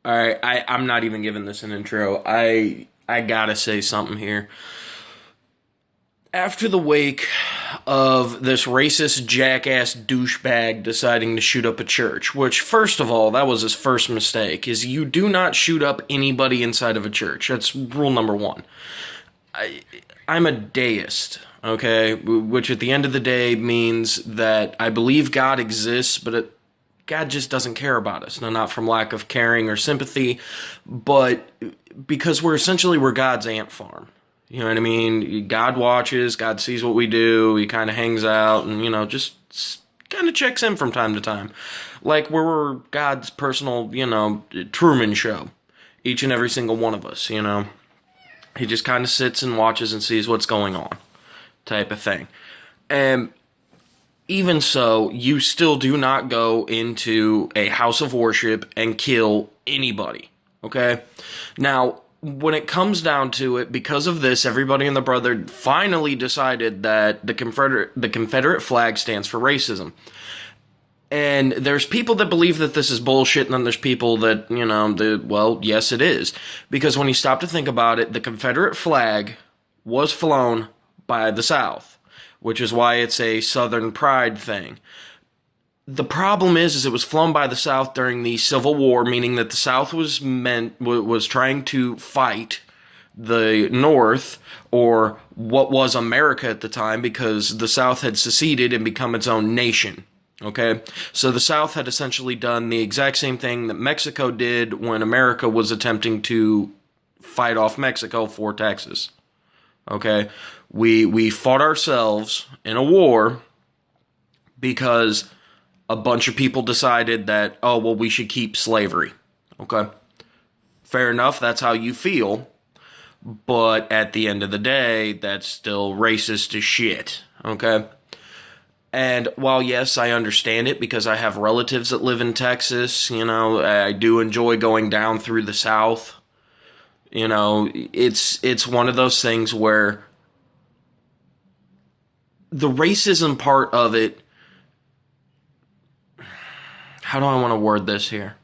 All right, I'm not even giving this an intro. I gotta say something here. After the wake of this racist jackass douchebag deciding to shoot up a church, which, first of all, that was his first mistake, is you do not shoot up anybody inside of a church. That's rule number one. I'm a deist, okay? Which at the end of the day means that I believe God exists, but God just doesn't care about us. Now, not from lack of caring or sympathy, but because we're God's ant farm. You know what I mean? God watches, God sees what we do, he kind of hangs out and, just kind of checks in from time to time. Like we're God's personal, Truman Show. Each and every single one of us, He just kind of sits and watches and sees what's going on, type of thing. And even so, you still do not go into a house of worship and kill anybody, okay? Now, when it comes down to it, because of this, everybody in the Brotherhood finally decided that the Confederate flag stands for racism. And there's people that believe that this is bullshit, and then there's people that, well, yes, it is. Because when you stop to think about it, the Confederate flag was flown by the South, which is why it's a Southern pride thing. The problem is it was flown by the South during the Civil War, meaning that the South was trying to fight the North, or what was America at the time, because the South had seceded and become its own nation. Okay? So the South had essentially done the exact same thing that Mexico did when America was attempting to fight off Mexico for Texas. Okay? We fought ourselves in a war because a bunch of people decided that, oh, well, we should keep slavery. Okay? Fair enough, that's how you feel. But at the end of the day, that's still racist as shit. Okay? And while, yes, I understand it because I have relatives that live in Texas, I do enjoy going down through the South. It's one of those things where the racism part of it, how do I want to word this here?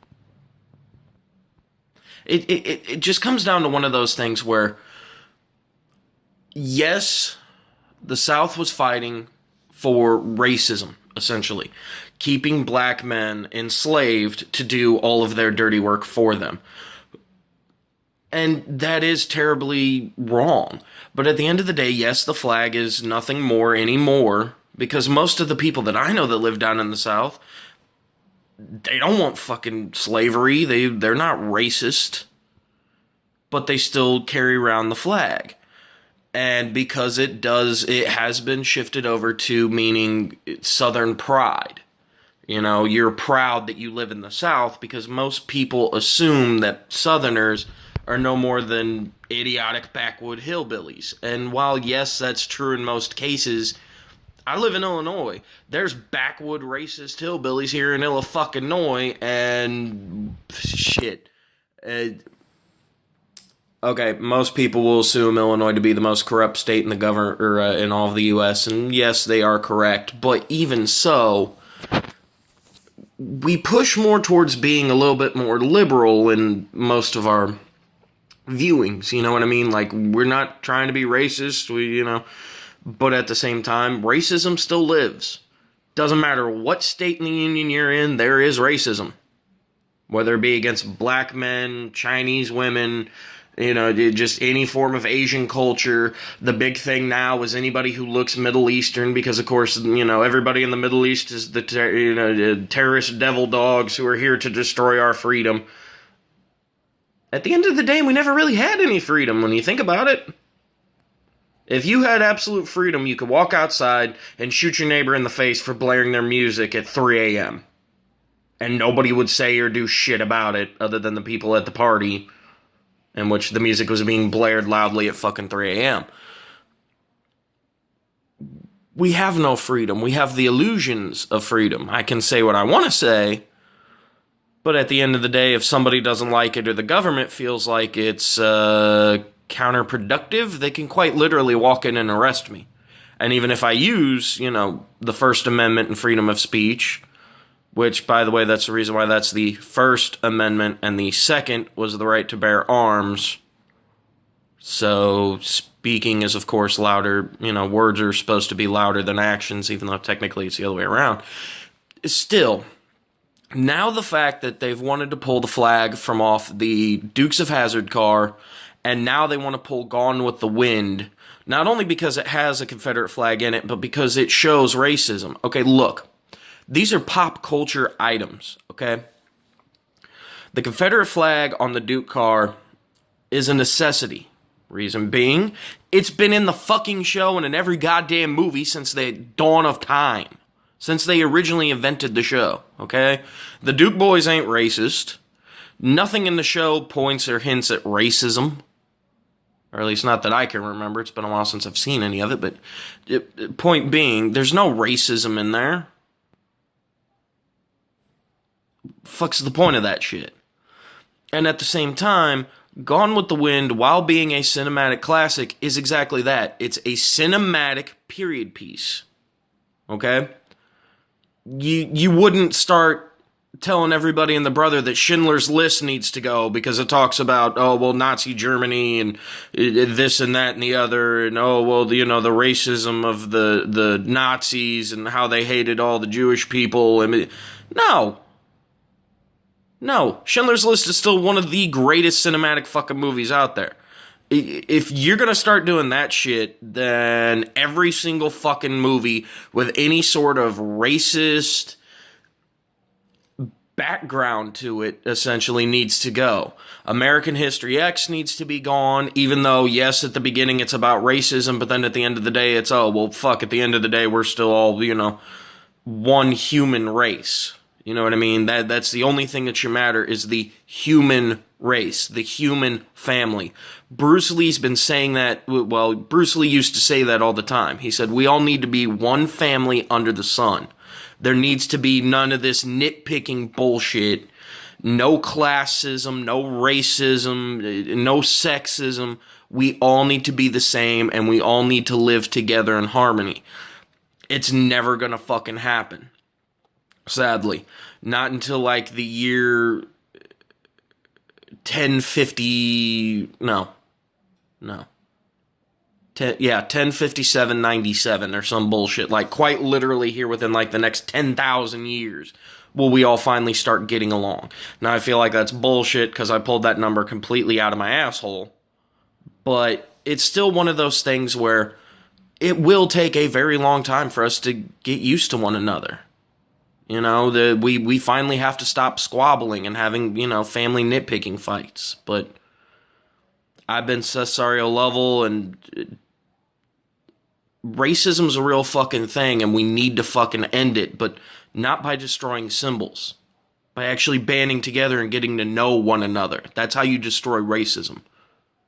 It just comes down to one of those things where, yes, the South was fighting for racism, essentially. Keeping black men enslaved to do all of their dirty work for them. And that is terribly wrong. But at the end of the day, yes, the flag is nothing more anymore, because most of the people that I know that live down in the South, they don't want fucking slavery. They're not racist. But they still carry around the flag. And because it has been shifted over to meaning Southern pride. You're proud that you live in the South because most people assume that Southerners are no more than idiotic backwood hillbillies. And while, yes, that's true in most cases, I live in Illinois. There's backwood racist hillbillies here in Illinois, and shit. Okay, most people will assume Illinois to be the most corrupt state in the in all of the U.S., and yes, they are correct. But even so, we push more towards being a little bit more liberal in most of our viewings. You know what I mean? Like, we're not trying to be racist. But at the same time, racism still lives. Doesn't matter what state in the Union you're in, there is racism. Whether it be against black men, Chinese women, just any form of Asian culture. The big thing now is anybody who looks Middle Eastern, because of course, everybody in the Middle East is the terrorist devil dogs who are here to destroy our freedom. At the end of the day, we never really had any freedom when you think about it. If you had absolute freedom, you could walk outside and shoot your neighbor in the face for blaring their music at 3 a.m. And nobody would say or do shit about it other than the people at the party in which the music was being blared loudly at fucking 3 a.m. We have no freedom. We have the illusions of freedom. I can say what I want to say, but at the end of the day, if somebody doesn't like it or the government feels like it's counterproductive, they can quite literally walk in and arrest me. And even if I use, the First Amendment and freedom of speech, which, by the way, that's the reason why that's the First Amendment, and the second was the right to bear arms. So speaking is, of course, louder. Words are supposed to be louder than actions, even though technically it's the other way around. Still, now the fact that they've wanted to pull the flag from off the Dukes of Hazzard car, and now they want to pull Gone with the Wind, not only because it has a Confederate flag in it, but because it shows racism. Okay, look. These are pop culture items, okay? The Confederate flag on the Duke car is a necessity. Reason being, it's been in the fucking show and in every goddamn movie since the dawn of time. Since they originally invented the show, okay? The Duke boys ain't racist. Nothing in the show points or hints at racism. Or at least not that I can remember. It's been a while since I've seen any of it, but point being, there's no racism in there. Fuck's the point of that shit? And at the same time, Gone with the Wind, while being a cinematic classic, is exactly that. It's a cinematic period piece. Okay? You wouldn't start telling everybody and the brother that Schindler's List needs to go because it talks about, Nazi Germany and this and that and the other, and the racism of the Nazis and how they hated all the Jewish people. No, Schindler's List is still one of the greatest cinematic fucking movies out there. If you're gonna start doing that shit, then every single fucking movie with any sort of racist background to it essentially needs to go. American History X needs to be gone, even though, yes, at the beginning it's about racism, but then at the end of the day it's, at the end of the day we're still all, one human race. You know what I mean? That's the only thing that should matter is the human race, the human family. Bruce Lee's been saying that, Bruce Lee used to say that all the time. He said, we all need to be one family under the sun. There needs to be none of this nitpicking bullshit, no classism, no racism, no sexism. We all need to be the same, and we all need to live together in harmony. It's never gonna fucking happen. Sadly. Not until like the year 1057, 97 or some bullshit. Like quite literally here within like the next 10,000 years will we all finally start getting along. Now I feel like that's bullshit because I pulled that number completely out of my asshole. But it's still one of those things where it will take a very long time for us to get used to one another. We finally have to stop squabbling and having, family nitpicking fights. But I've been Cesario Lovell, and racism's a real fucking thing, and we need to fucking end it, but not by destroying symbols. By actually banding together and getting to know one another. That's how you destroy racism.